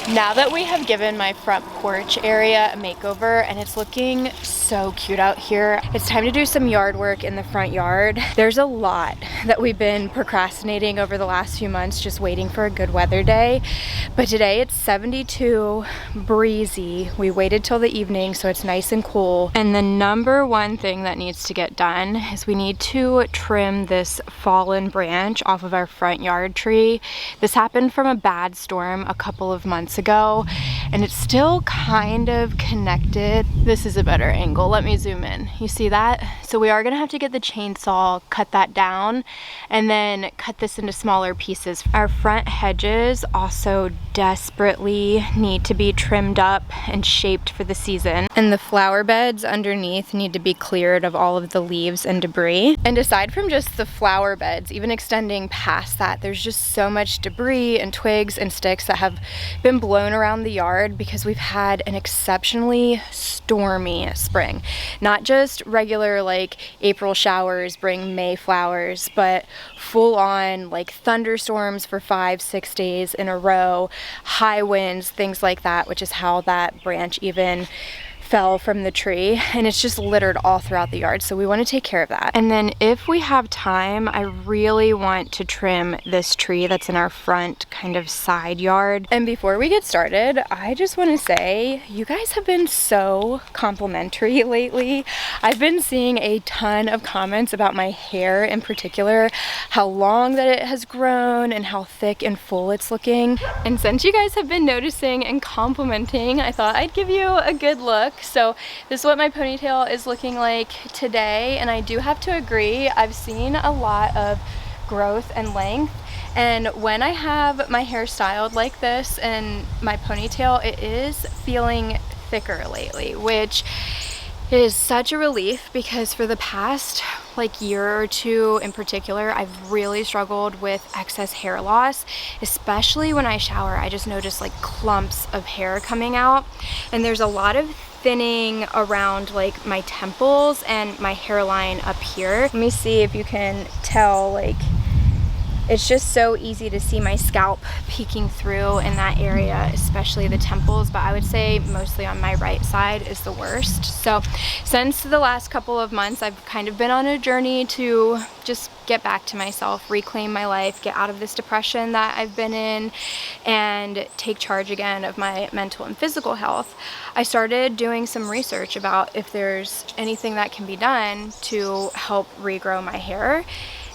Now that we have given my front porch area a makeover and it's looking so cute out here, it's time to do some yard work in the front yard. There's a lot that we've been procrastinating over the last few months, just waiting for a good weather day. But today it's 72, breezy. We waited till the evening so it's nice and cool. And the number one thing that needs to get done is we need to trim this fallen branch off of our front yard tree. This happened from a bad storm a couple of months ago, and it's still kind of connected. This is a better angle. Let me zoom in. You see that? So we are gonna have to get the chainsaw, cut that down, and then cut this into smaller pieces. Our front hedges also desperately need to be trimmed up and shaped for the season. And the flower beds underneath need to be cleared of all of the leaves and debris. And aside from just the flower beds, even extending past that, there's just so much debris and twigs and sticks that have been blown around the yard because we've had an exceptionally stormy spring. Not just regular like April showers bring May flowers, but full on like thunderstorms for 5-6 days in a row, high winds, things like that, which is how that branch even fell from the tree, and it's just littered all throughout the yard, so we want to take care of that. And then if we have time, I really want to trim this tree that's in our front kind of side yard. And before we get started, I just want to say you guys have been so complimentary lately. I've been seeing a ton of comments about my hair in particular, how long that it has grown and how thick and full it's looking. And since you guys have been noticing and complimenting, I thought I'd give you a good look. So this is what my ponytail is looking like today, and I do have to agree, I've seen a lot of growth and length, and when I have my hair styled like this and my ponytail, it is feeling thicker lately, which is such a relief because for the past like year or two in particular, I've really struggled with excess hair loss, especially when I shower. I just notice like clumps of hair coming out, and there's a lot of thinning around like my temples and my hairline up here. Let me see if you can tell, like it's just so easy to see my scalp peeking through in that area, especially the temples, but I would say mostly on my right side is the worst. So since the last couple of months, I've kind of been on a journey to just get back to myself, reclaim my life, get out of this depression that I've been in, and take charge again of my mental and physical health. I started doing some research about if there's anything that can be done to help regrow my hair,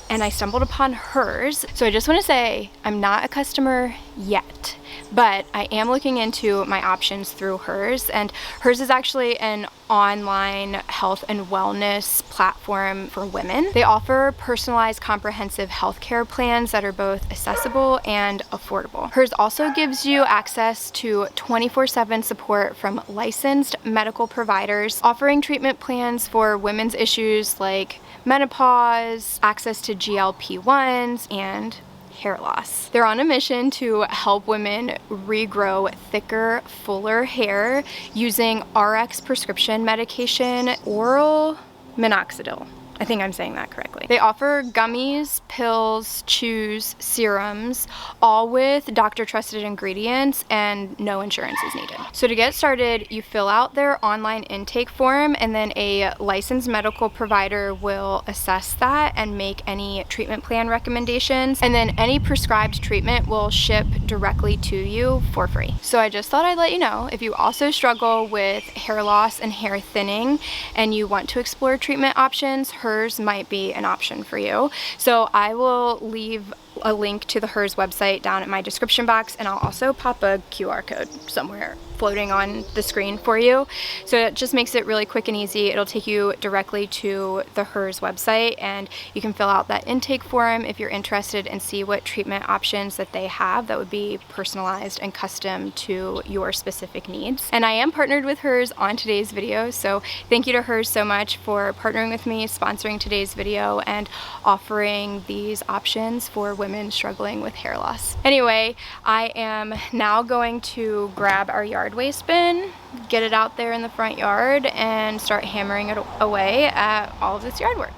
and I stumbled upon Hers. So I just want to say I'm not a customer yet, but I am looking into my options through Hers, and Hers is actually an online health and wellness platform for women. They offer personalized comprehensive healthcare plans that are both accessible and affordable. Hers also gives you access to 24/7 support from licensed medical providers, offering treatment plans for women's issues like menopause, access to GLP-1s, and hair loss. They're on a mission to help women regrow thicker, fuller hair using RX prescription medication, oral minoxidil. I think I'm saying that correctly. They offer gummies, pills, chews, serums, all with doctor trusted ingredients, and no insurance is needed. So to get started, you fill out their online intake form, and then a licensed medical provider will assess that and make any treatment plan recommendations, and then any prescribed treatment will ship directly to you for free. So I just thought I'd let you know, if you also struggle with hair loss and hair thinning and you want to explore treatment options, Hers might be an option for you. So I will leave a link to the Hers website down in my description box, and I'll also pop a QR code somewhere floating on the screen for you. So it just makes it really quick and easy. It'll take you directly to the Hers website, and you can fill out that intake form if you're interested and see what treatment options that they have that would be personalized and custom to your specific needs. And I am partnered with Hers on today's video, so thank you to Hers so much for partnering with me, sponsoring today's video, and offering these options for women struggling with hair loss. Anyway, I am now going to grab our yard waste bin, get it out there in the front yard, and start hammering it away at all of this yard work.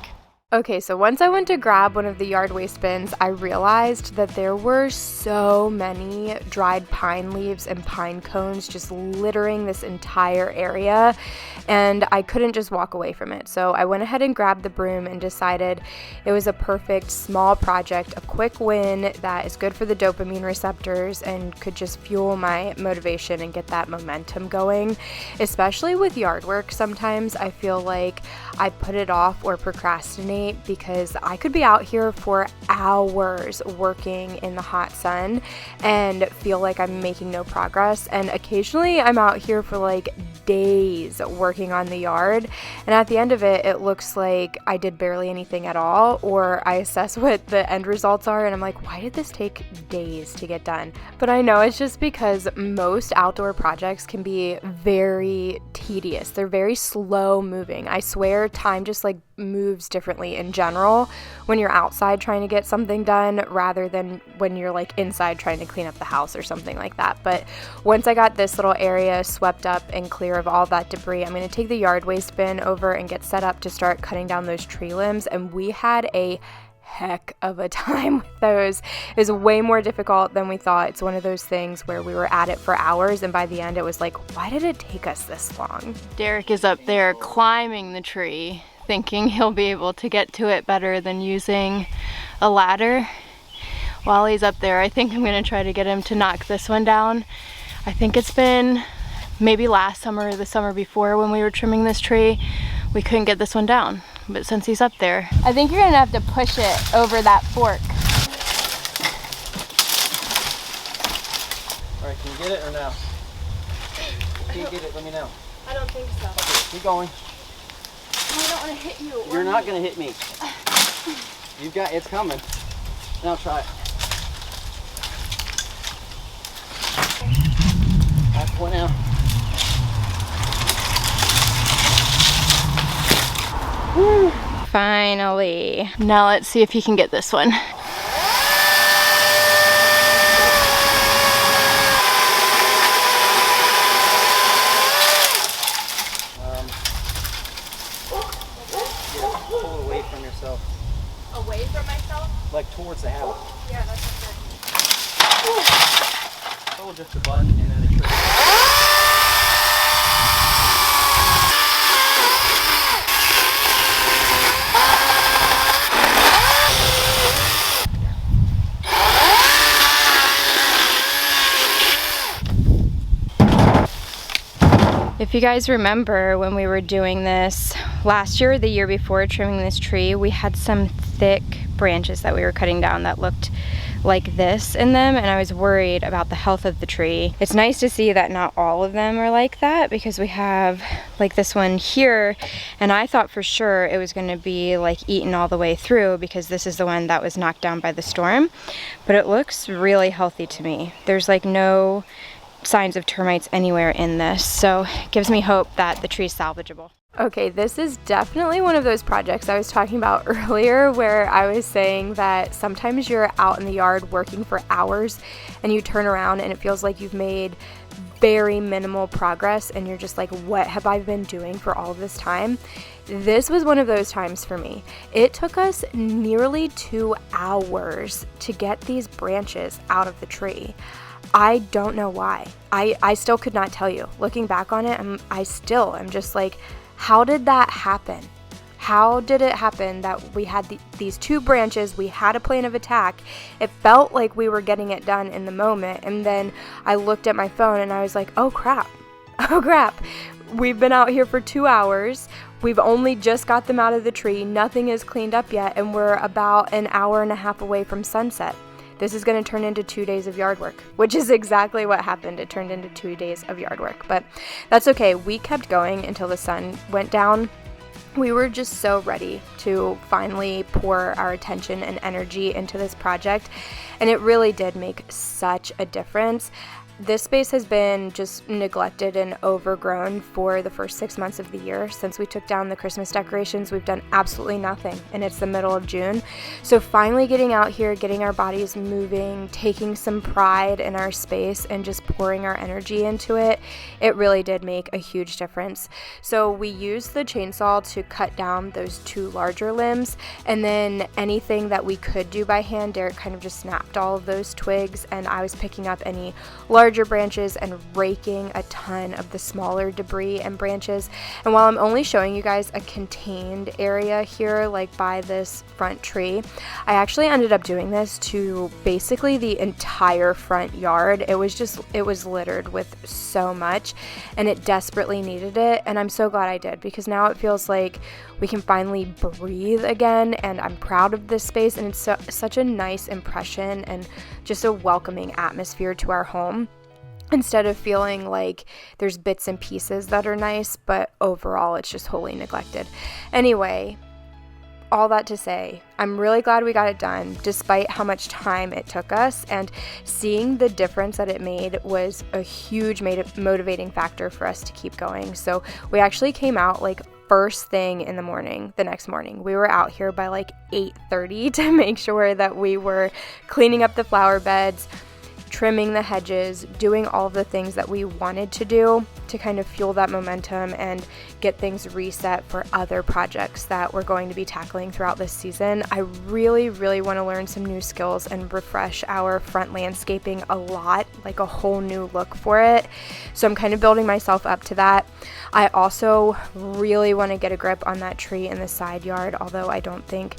Okay, so once I went to grab one of the yard waste bins, I realized that there were so many dried pine leaves and pine cones just littering this entire area, and I couldn't just walk away from it. So I went ahead and grabbed the broom and decided it was a perfect small project, a quick win that is good for the dopamine receptors and could just fuel my motivation and get that momentum going. Especially with yard work, sometimes I feel like I put it off or procrastinate because I could be out here for hours working in the hot sun and feel like I'm making no progress. And occasionally I'm out here for like days working on the yard, and at the end of it, it looks like I did barely anything at all, or I assess what the end results are and I'm like, why did this take days to get done? But I know it's just because most outdoor projects can be very tedious. They're very slow moving. I swear time just like moves differently in general when you're outside trying to get something done rather than when you're like inside trying to clean up the house or something like that. But once I got this little area swept up and clear of all that debris, I'm going to take the yard waste bin over and get set up to start cutting down those tree limbs. And we had a heck of a time with those. It was way more difficult than we thought. It's one of those things where we were at it for hours, and by the end it was like, why did it take us this long? Derek is up there climbing the tree, thinking he'll be able to get to it better than using a ladder. While he's up there, I think I'm gonna try to get him to knock this one down. I think it's been maybe last summer or the summer before when we were trimming this tree, we couldn't get this one down. But since he's up there, I think you're gonna have to push it over that fork. All right, can you get it or no? Can you get it? Let me know. I don't think so. Okay, keep going. I don't want to hit you. You're not gonna hit me. You've got, it's coming. Now try it. Last one out. Woo. Finally. Now let's see if he can get this one. Pull it away from yourself. Away from myself? Like towards the house. Yeah, that's okay. Hold just the button and then the trigger. If you guys remember when we were doing this last year or the year before trimming this tree, we had some thick branches that we were cutting down that looked like this in them, and I was worried about the health of the tree. It's nice to see that not all of them are like that, because we have like this one here, and I thought for sure it was going to be like eaten all the way through because this is the one that was knocked down by the storm, but it looks really healthy to me. There's like no signs of termites anywhere in this, so it gives me hope that the tree is salvageable. Okay, this is definitely one of those projects I was talking about earlier where I was saying that sometimes you're out in the yard working for hours and you turn around and it feels like you've made very minimal progress and you're just like, what have I been doing for all of this time? This was one of those times for me. It took us nearly 2 hours to get these branches out of the tree. I don't know why. I still could not tell you. Looking back on it, I still am just like, how did that happen? How did it happen that we had these 2 branches, we had a plan of attack, it felt like we were getting it done in the moment, and then I looked at my phone and I was like, oh crap, we've been out here for 2 hours, we've only just got them out of the tree, nothing is cleaned up yet, and we're about an hour and a half away from sunset. This is going to turn into 2 days of yard work, which is exactly what happened. It turned into 2 days of yard work, but that's okay. We kept going until the sun went down. We were just so ready to finally pour our attention and energy into this project, and it really did make such a difference. this space has been just neglected and overgrown for the first 6 months of the year. Since we took down the Christmas decorations, we've done absolutely nothing, and it's the middle of June. So finally getting out here, getting our bodies moving, taking some pride in our space and just pouring our energy into it, it really did make a huge difference. So we used the chainsaw to cut down those 2 larger limbs, and then anything that we could do by hand, Derek kind of just snapped all of those twigs, and I was picking up any larger branches and raking a ton of the smaller debris and branches. And while I'm only showing you guys a contained area here, like by this front tree, I actually ended up doing this to basically the entire front yard. It was littered with so much, and it desperately needed it, and I'm so glad I did, because now it feels like we can finally breathe again, and I'm proud of this space, and it's such a nice impression and just a welcoming atmosphere to our home, instead of feeling like there's bits and pieces that are nice, but overall it's just wholly neglected. Anyway, all that to say, I'm really glad we got it done despite how much time it took us, and seeing the difference that it made was a huge motivating factor for us to keep going. So we actually came out like first thing in the morning. The next morning we were out here by like 8:30 to make sure that we were cleaning up the flower beds, trimming the hedges, doing all of the things that we wanted to do to kind of fuel that momentum and get things reset for other projects that we're going to be tackling throughout this season. I really, really want to learn some new skills and refresh our front landscaping a lot, like a whole new look for it. So I'm kind of building myself up to that. I also really want to get a grip on that tree in the side yard, although I don't think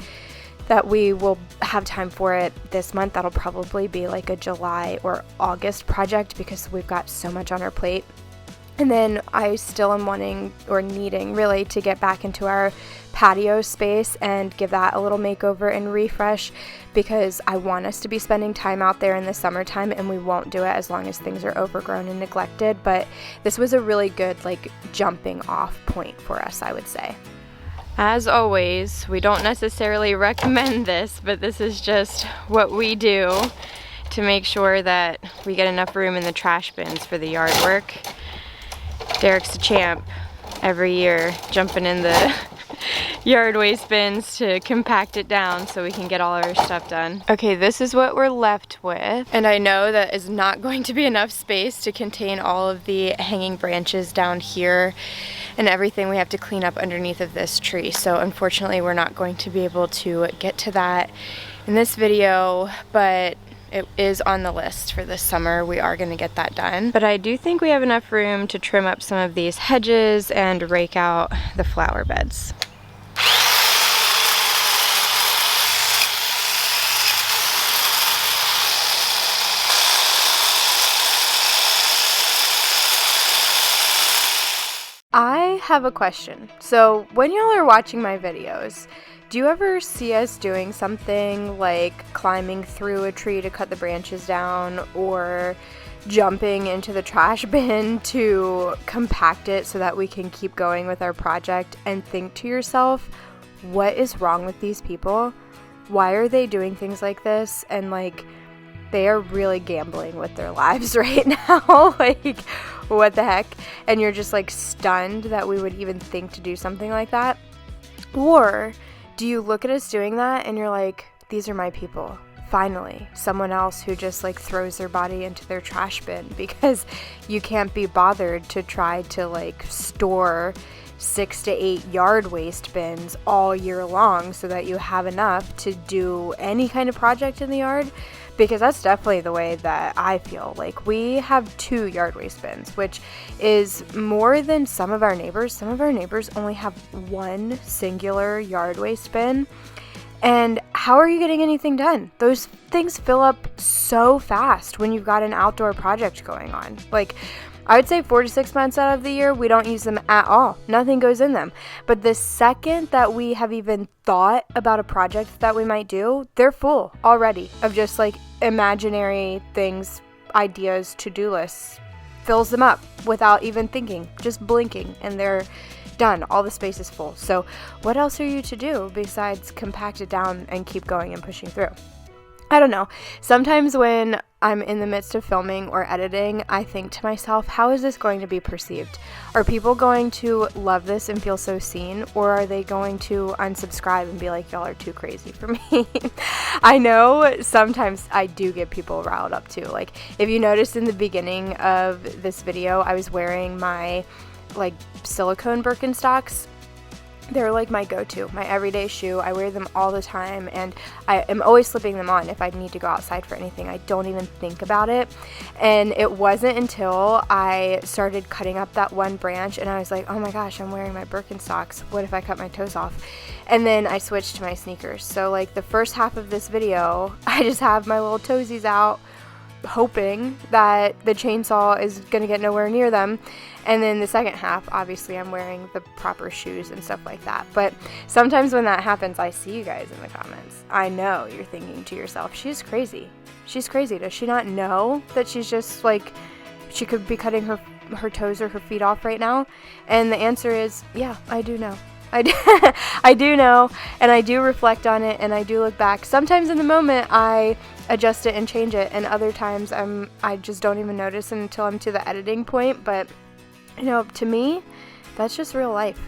that we will have time for it this month. That'll probably be like a July or August project because we've got so much on our plate. And then I still am wanting or needing really to get back into our patio space and give that a little makeover and refresh, because I want us to be spending time out there in the summertime, and we won't do it as long as things are overgrown and neglected. But this was a really good like jumping off point for us, I would say. As always, we don't necessarily recommend this, but this is just what we do to make sure that we get enough room in the trash bins for the yard work. Derek's a champ every year, jumping in the yard waste bins to compact it down so we can get all our stuff done. Okay, this is what we're left with, and I know that is not going to be enough space to contain all of the hanging branches down here and everything we have to clean up underneath of this tree. So unfortunately we're not going to be able to get to that in this video, but it is on the list for this summer. We are going to get that done. But I do think we have enough room to trim up some of these hedges and rake out the flower beds. I have a question. So when y'all are watching my videos, do you ever see us doing something like climbing through a tree to cut the branches down, or jumping into the trash bin to compact it so that we can keep going with our project, and think to yourself, what is wrong with these people? Why are they doing things like this? And like, they are really gambling with their lives right now. Like, what the heck? And you're just like stunned that we would even think to do something like that. Or do you look at us doing that and you're like, these are my people. Finally, someone else who just like throws their body into their trash bin, because you can't be bothered to try to like store 6 to 8 yard waste bins all year long so that you have enough to do any kind of project in the yard. Because that's definitely the way that I feel. Like, we have 2 yard waste bins, which is more than some of our neighbors. Some of our neighbors only have 1 singular yard waste bin. And how are you getting anything done? Those things fill up so fast when you've got an outdoor project going on. Like, I would say 4 to 6 months out of the year, we don't use them at all. Nothing goes in them. But the second that we have even thought about a project that we might do, they're full already of just like imaginary things, ideas, to-do lists. Fills them up without even thinking, just blinking, and they're done. All the space is full. So what else are you to do besides compact it down and keep going and pushing through? I don't know. Sometimes when I'm in the midst of filming or editing, I think to myself, how is this going to be perceived? Are people going to love this and feel so seen, or are they going to unsubscribe and be like, y'all are too crazy for me? I know sometimes I do get people riled up too. Like, if you noticed in the beginning of this video, I was wearing my like silicone Birkenstocks. They're like my go-to, my everyday shoe. I wear them all the time, and I am always slipping them on if I need to go outside for anything. I don't even think about it. And it wasn't until I started cutting up that one branch and I was like, oh my gosh, I'm wearing my Birkenstocks. What if I cut my toes off? And then I switched to my sneakers. So like the first half of this video, I just have my little toesies out, hoping that the chainsaw is gonna get nowhere near them. And then the second half, obviously I'm wearing the proper shoes and stuff like that. But sometimes when that happens, I see you guys in the comments. I know you're thinking to yourself, she's crazy. She's crazy. Does she not know that she's just like, she could be cutting her toes or her feet off right now? And the answer is, yeah, I do know. I do know, and I do reflect on it, and I do look back. Sometimes in the moment I adjust it and change it, and other times I just don't even notice until I'm to the editing point. But you know, to me, that's just real life.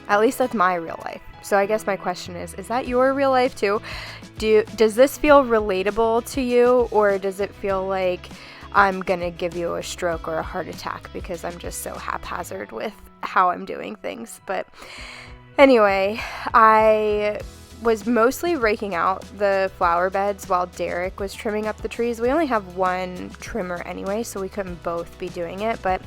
At least that's my real life. So I guess my question is that your real life too? Does this feel relatable to you, or does it feel like I'm gonna give you a stroke or a heart attack because I'm just so haphazard with how I'm doing things? But anyway, I was mostly raking out the flower beds while Derek was trimming up the trees. We only have one trimmer anyway, so we couldn't both be doing it, but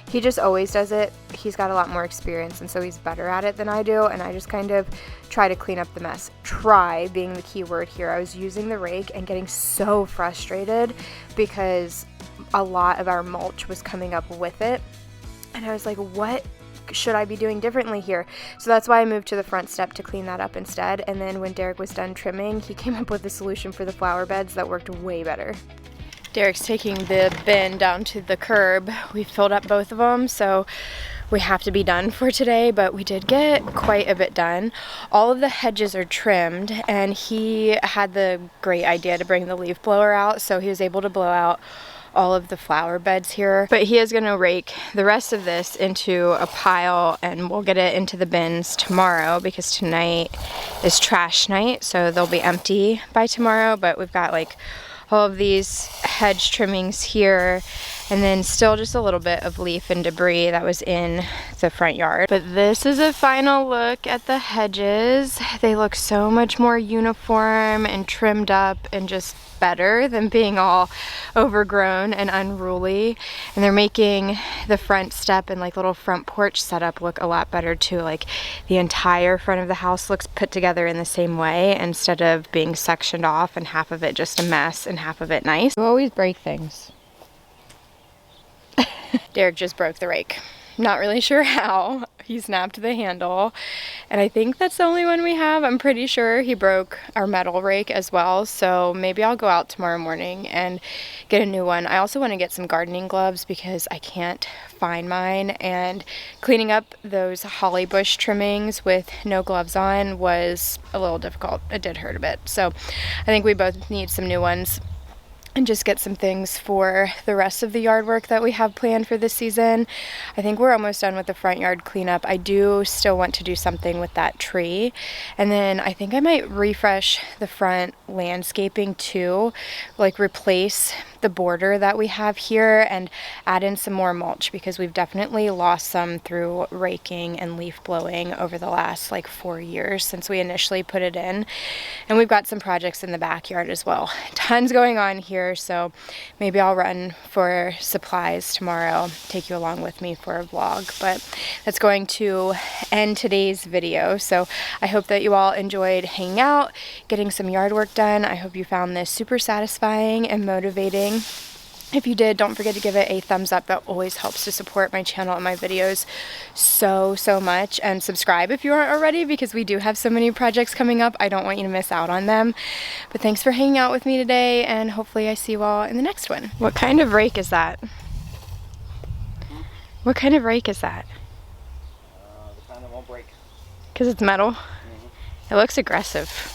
he just always does it. He's got a lot more experience, and so he's better at it than I do, and I just kind of try to clean up the mess. Try being the key word here. I was using the rake and getting so frustrated because a lot of our mulch was coming up with it, and I was like, what should I be doing differently here? So that's why I moved to the front step to clean that up instead. And then when Derek was done trimming, he came up with a solution for the flower beds that worked way better. Derek's taking the bin down to the curb. We filled up both of them, so we have to be done for today, but we did get quite a bit done. All of the hedges are trimmed, and he had the great idea to bring the leaf blower out, so he was able to blow out all of the flower beds here. But he is going to rake the rest of this into a pile, and we'll get it into the bins tomorrow because tonight is trash night, so they'll be empty by tomorrow. But we've got like all of these hedge trimmings here, and then still just a little bit of leaf and debris that was in the front yard. But this is a final look at the hedges. They look so much more uniform and trimmed up and just better than being all overgrown and unruly. And they're making the front step and like little front porch setup look a lot better too. Like the entire front of the house looks put together in the same way instead of being sectioned off and half of it just a mess and half of it nice. You always break things. Derek just broke the rake. Not really sure how. He snapped the handle, and I think that's the only one we have. I'm pretty sure he broke our metal rake as well, so maybe I'll go out tomorrow morning and get a new one. I also want to get some gardening gloves because I can't find mine, and cleaning up those holly bush trimmings with no gloves on was a little difficult. It did hurt a bit, so I think we both need some new ones and just get some things for the rest of the yard work that we have planned for this season. I think we're almost done with the front yard cleanup. I do still want to do something with that tree. And then I think I might refresh the front landscaping too, like replace the border that we have here and add in some more mulch because we've definitely lost some through raking and leaf blowing over the last like 4 years since we initially put it in. And we've got some projects in the backyard as well. Tons going on here, so maybe I'll run for supplies tomorrow, take you along with me for a vlog. But that's going to end today's video. So I hope that you all enjoyed hanging out, getting some yard work done. I hope you found this super satisfying and motivating. If you did, don't forget to give it a thumbs up. That always helps to support my channel and my videos so much. And subscribe if you aren't already, because we do have so many projects coming up. I don't want you to miss out on them. But thanks for hanging out with me today, and hopefully I see you all in the next one. What kind of rake is that? What kind of rake is that? The kind that won't break. Because it's metal? It looks aggressive.